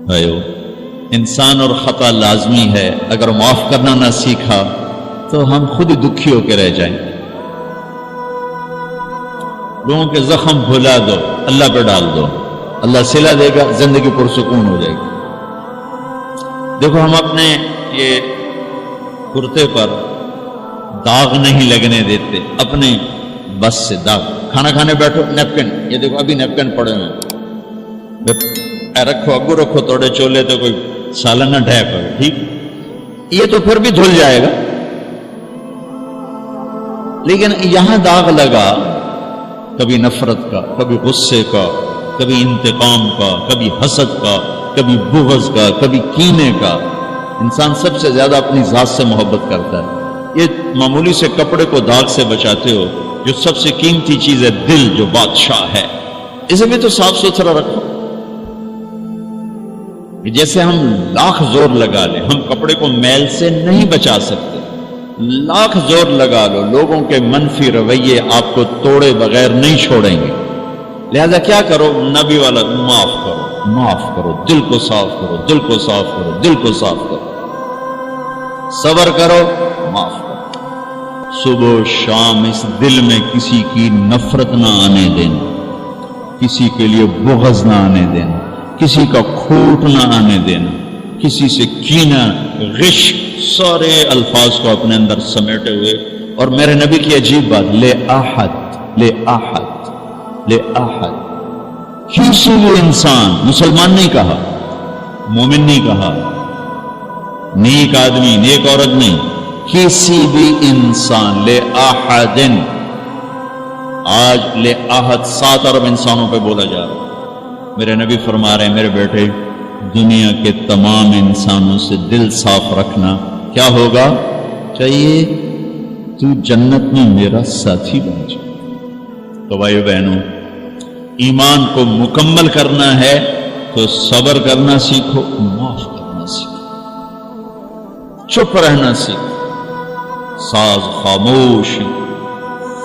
بھائیو، انسان اور خطا لازمی ہے، اگر معاف کرنا نہ سیکھا تو ہم خود ہی دکھی ہو کے رہ جائیں گے۔ لوگوں کے زخم بھلا دو، اللہ پہ ڈال دو، اللہ صلہ دے گا، زندگی پرسکون ہو جائے گی۔ دیکھو، ہم اپنے یہ کرتے پر داغ نہیں لگنے دیتے، اپنے بس سے داغ۔ کھانا کھانے بیٹھو، نیپکن، یہ دیکھو ابھی نیپکن پڑے ہوئے رکھو، اگو رکھو، توڑے چولے تو کوئی سالن نہ ڈھے کرو، ٹھیک؟ یہ تو پھر بھی دھل جائے گا، لیکن یہاں داغ لگا، کبھی نفرت کا، کبھی غصے کا، کبھی انتقام کا، کبھی حسد کا، کبھی بغض کا، کبھی کینے کا۔ انسان سب سے زیادہ اپنی ذات سے محبت کرتا ہے۔ یہ معمولی سے کپڑے کو داغ سے بچاتے ہو، جو سب سے قیمتی چیز ہے دل، جو بادشاہ ہے، اسے بھی تو صاف ستھرا رکھو۔ جیسے ہم لاکھ زور لگا لیں، ہم کپڑے کو میل سے نہیں بچا سکتے، لاکھ زور لگا لو، لوگوں کے منفی رویے آپ کو توڑے بغیر نہیں چھوڑیں گے۔ لہذا کیا کرو؟ نبی والا معاف کرو، معاف کرو، دل کو صاف کرو، دل کو صاف کرو، دل کو صاف کرو، صبر کرو، معاف کرو۔ صبح و شام اس دل میں کسی کی نفرت نہ آنے دینا، کسی کے لیے بغض نہ آنے دینا، کسی کا کھوٹ نہ آنے دینا، کسی سے کینہ، غش، سارے الفاظ کو اپنے اندر سمیٹے ہوئے۔ اور میرے نبی کی عجیب بات، لے احد، لے احد، لے احد، کسی بھی انسان، مسلمان نہیں کہا، مومن نہیں کہا، نیک آدمی، نیک عورت نہیں، کسی بھی انسان، لے احدن۔ آج لے احد 7 ارب انسانوں پہ بولا جا رہا ہے۔ میرے نبی فرما رہے ہیں، میرے بیٹے، دنیا کے تمام انسانوں سے دل صاف رکھنا، کیا ہوگا؟ چاہیے تو جنت میں میرا ساتھی بن جائے۔ تو بھائیو بہنوں، ایمان کو مکمل کرنا ہے تو صبر کرنا سیکھو، معاف کرنا سیکھو، چپ رہنا سیکھو۔ ساز خاموش،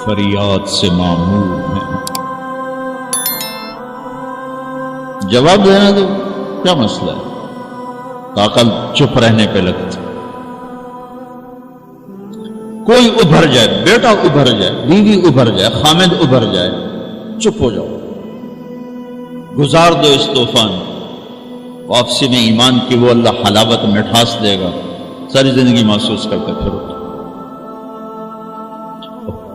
فریاد سے معمور ہے۔ جواب دینا تو کیا مسئلہ ہے؟ عقل چپ رہنے پہ لگتی۔ کوئی ابھر جائے، بیٹا ابھر جائے، بیوی ابھر جائے، خامد ابھر جائے، چپ ہو جاؤ، گزار دو اس طوفان۔ واپسی میں ایمان کی وہ اللہ حلاوت مٹھاس دے گا، ساری زندگی محسوس کرتے پھرو۔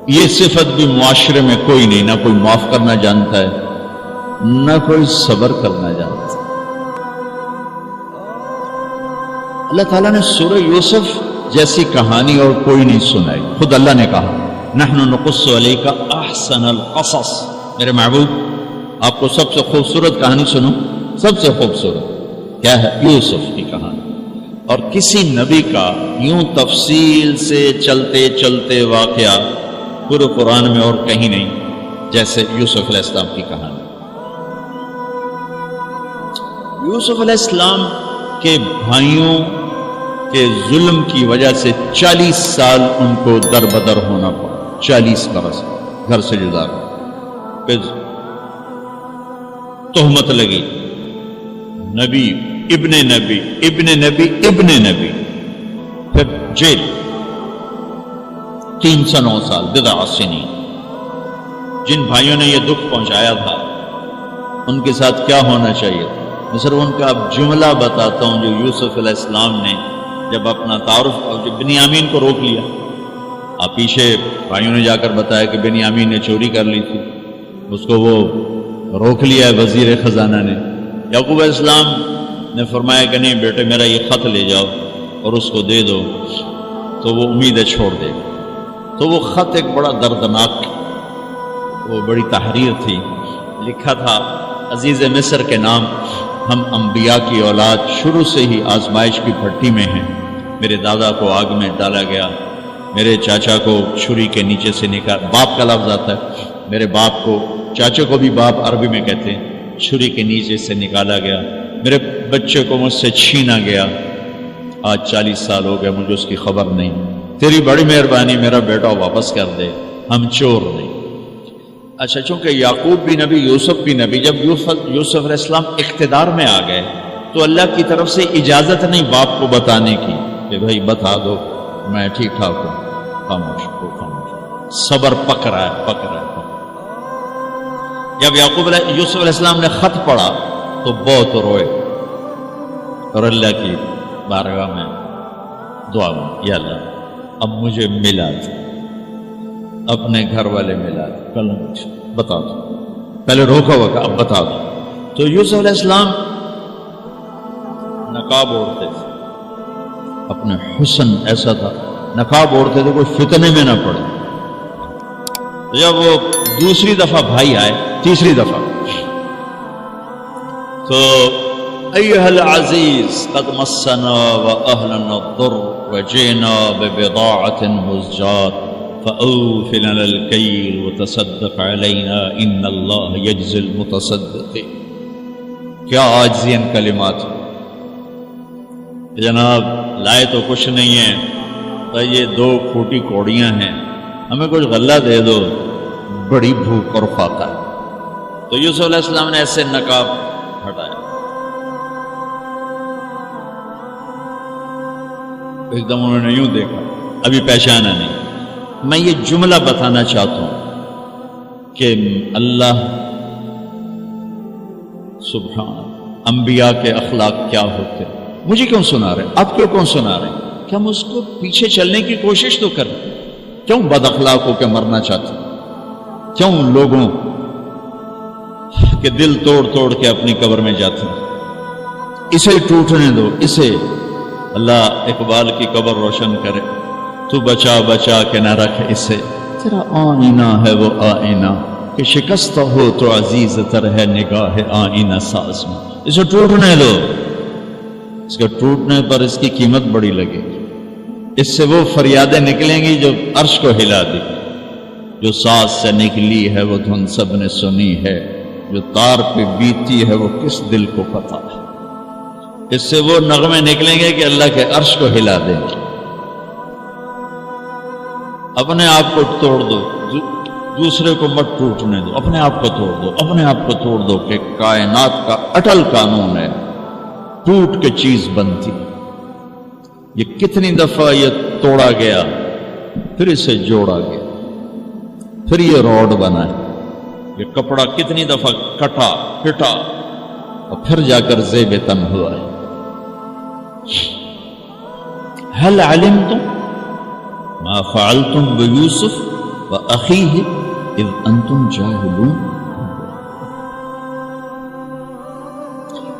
یہ صفت بھی معاشرے میں کوئی نہیں، نہ کوئی معاف کرنا جانتا ہے، نہ کوئی صبر کرنا جانتا ہے۔ اللہ تعالیٰ نے سورہ یوسف جیسی کہانی اور کوئی نہیں سنائی۔ خود اللہ نے کہا، نحن نقص علیک احسن القصص، میرے محبوب آپ کو سب سے خوبصورت کہانی سنوں، سب سے خوبصورت کیا ہے؟ یوسف کی کہانی۔ اور کسی نبی کا یوں تفصیل سے چلتے چلتے واقعہ پورے قرآن میں اور کہیں نہیں جیسے یوسف علیہ السلام کی کہانی۔ یوسف علیہ السلام کے بھائیوں کے ظلم کی وجہ سے 40 سال ان کو در بدر ہونا پڑا، 40 برس گھر سے جدا کر، پھر تہمت لگی، نبی ابن نبی ابن نبی ابن نبی، پھر جیل 309 سال، بضع سنین۔ جن بھائیوں نے یہ دکھ پہنچایا تھا ان کے ساتھ کیا ہونا چاہیے تھا؟ میں صرف ان کا جملہ بتاتا ہوں جو یوسف علیہ السلام نے جب اپنا تعارف، جب بنیامین کو روک لیا، آپ پیچھے بھائیوں نے جا کر بتایا کہ بنیامین نے چوری کر لی تھی، اس کو وہ روک لیا ہے وزیر خزانہ نے۔ یعقوب علیہ السلام نے فرمایا کہ نہیں بیٹے، میرا یہ خط لے جاؤ اور اس کو دے دو تو وہ امیدیں چھوڑ دے گا۔ تو وہ خط ایک بڑا دردناک، وہ بڑی تحریر تھی، لکھا تھا عزیز مصر کے نام، ہم انبیاء کی اولاد شروع سے ہی آزمائش کی بھٹی میں ہیں۔ میرے دادا کو آگ میں ڈالا گیا، میرے چاچا کو چھری کے نیچے سے نکال، باپ کا لفظ آتا ہے، میرے باپ کو، چاچے کو بھی باپ عربی میں کہتے ہیں، چھری کے نیچے سے نکالا گیا، میرے بچے کو مجھ سے چھینا گیا، آج 40 سال ہو گئے، مجھے اس کی خبر نہیں، تیری بڑی مہربانی میرا بیٹا واپس کر دے، ہم چور نہیں۔ اچھا، چونکہ یعقوب بھی نبی، یوسف بھی نبی، جب یوسف علیہ السلام اقتدار میں آ گئے تو اللہ کی طرف سے اجازت نہیں باپ کو بتانے کی کہ بھائی بتا دو میں ٹھیک ٹھاک ہوں. خاموش ہو خاموش. صبر پک رہا ہے پک رہا ہے. جب یوسف علیہ السلام نے خط پڑھا تو بہت روئے اور اللہ کی بارگاہ میں دعا میں یا اللہ اب مجھے ملا دو, اپنے گھر والے ملا دو, کل بتا دو. پہلے روکا ہوا اب بتا دو. تو یوسف علیہ السلام نقاب اوڑھتے تھے, اپنے حسن ایسا تھا نقاب اوڑھتے تھے کوئی فتنے میں نہ پڑے. جب وہ دوسری دفعہ بھائی آئے, تیسری دفعہ, تو ایھا العزیز قد مسنا واہلنا الضر وجئنا ببضاعۃ مزجاۃ فأوف لنا الکیل وتصدق علینا ان اللہ یجزی المتصدقین. کیا عاجزی ان کلمات. جناب لائے تو کچھ نہیں ہے, یہ 2 پھوٹی کوڑیاں ہیں, ہمیں کچھ غلہ دے دو, بڑی بھوک اور فاقہ. تو یوسف علیہ السلام نے ایسے نقاب ہٹایا, ایک دم انہوں نے یوں دیکھا, ابھی پہچانا نہیں. میں یہ جملہ بتانا چاہتا ہوں کہ اللہ سبحان انبیاء کے اخلاق کیا ہوتے. مجھے کیوں سنا رہے, آپ کیوں سنا رہے ہیں؟ کہ ہم اس کو پیچھے چلنے کی کوشش تو کریں. کیوں بد اخلاق ہو کے مرنا چاہتے, کیوں لوگوں کے دل توڑ توڑ کے اپنی قبر میں جاتے ہیں. اسے ٹوٹنے دو, اسے اللہ اقبال کی قبر روشن کرے. تو بچا بچا کے نہ رکھ اسے, تیرا آئینہ ہے وہ آئینہ کہ شکستہ ہو تو عزیز تر ہے نگاہ آئینہ ساز میں. اسے ٹوٹنے دو, اس کے ٹوٹنے پر اس کی قیمت بڑی لگے گی. اس سے وہ فریادیں نکلیں گی جو عرش کو ہلا دی. جو ساز سے نکلی ہے وہ دھن سب نے سنی ہے, جو تار پہ بیتی ہے وہ کس دل کو پتا ہے. اس سے وہ نغمے نکلیں گے کہ اللہ کے عرش کو ہلا دیں گے. اپنے آپ کو توڑ دو, دوسرے کو مت ٹوٹنے دو. اپنے آپ کو توڑ دو, اپنے آپ کو توڑ دو کہ کائنات کا اٹل قانون ہے, ٹوٹ کے چیز بنتی. یہ کتنی دفعہ یہ توڑا گیا, پھر اسے جوڑا گیا, پھر یہ روڈ بنا. یہ کپڑا کتنی دفعہ کٹا پٹا اور پھر جا کر زیب تن ہوا ہے. هل علمتم ما فعلتم بيوسف واخيه اذ انتم جاهلون.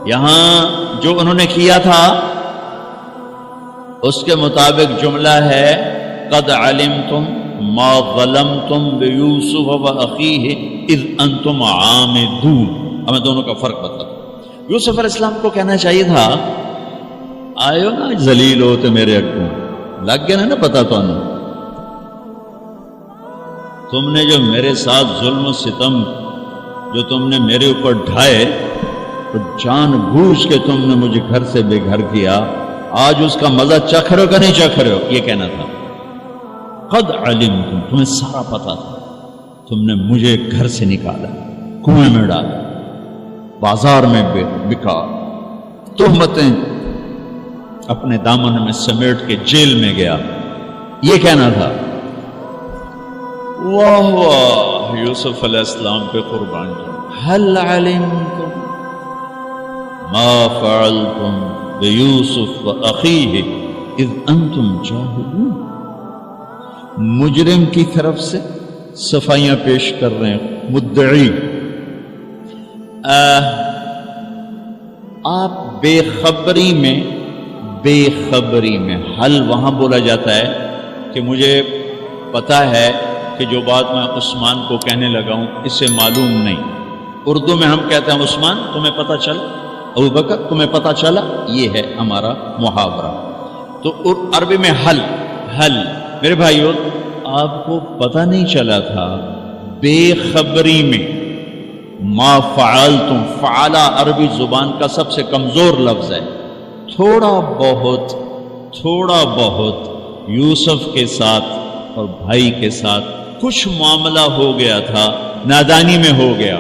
یہاں جو انہوں نے کیا تھا اس کے مطابق جملہ ہے قد علمتم ما ظلمتم بیوسف واخیہ اذ انتم عامدون. ہمیں دونوں کا فرق بتا. یوسف علیہ السلام کو کہنا چاہیے تھا آئے نا ذلیل ہوتے میرے اگوں, لگ گیا نا پتا تو نہیں. تم نے جو میرے ساتھ ظلم و ستم جو تم نے میرے اوپر ڈھائے, تو جان بوجھ کے تم نے مجھے گھر سے بے گھر کیا, آج اس کا مزہ چکھ رہے ہو کہ نہیں چکھ رہے ہو. یہ کہنا تھا قد علمتم, تمہیں سارا پتا تھا. تم نے مجھے گھر سے نکالا, کنویں میں ڈالا, بازار میں بکا, تہمتیں اپنے دامن میں سمیٹ کے جیل میں گیا. یہ کہنا تھا. واہ واہ یوسف علیہ السلام پہ قربان جاؤ. هل علمتم ما فعلتم بیوسف واخیہ اذ انتم جاہلون. مجرم کی طرف سے صفائیاں پیش کر رہے ہیں, مدعی. آپ بے خبری میں حل وہاں بولا جاتا ہے کہ مجھے پتا ہے کہ جو بات میں عثمان کو کہنے لگا ہوں اسے معلوم نہیں. اردو میں ہم کہتے ہیں عثمان تمہیں پتا چلا, ابو بکر تمہیں پتا چلا. یہ ہے ہمارا محاورہ. تو عربی میں حل. میرے بھائیو آپ کو پتا نہیں چلا تھا بے خبری میں. ما فعلتم, فعلا عربی زبان کا سب سے کمزور لفظ ہے. تھوڑا بہت یوسف کے ساتھ اور بھائی کے ساتھ کچھ معاملہ ہو گیا تھا, نادانی میں ہو گیا.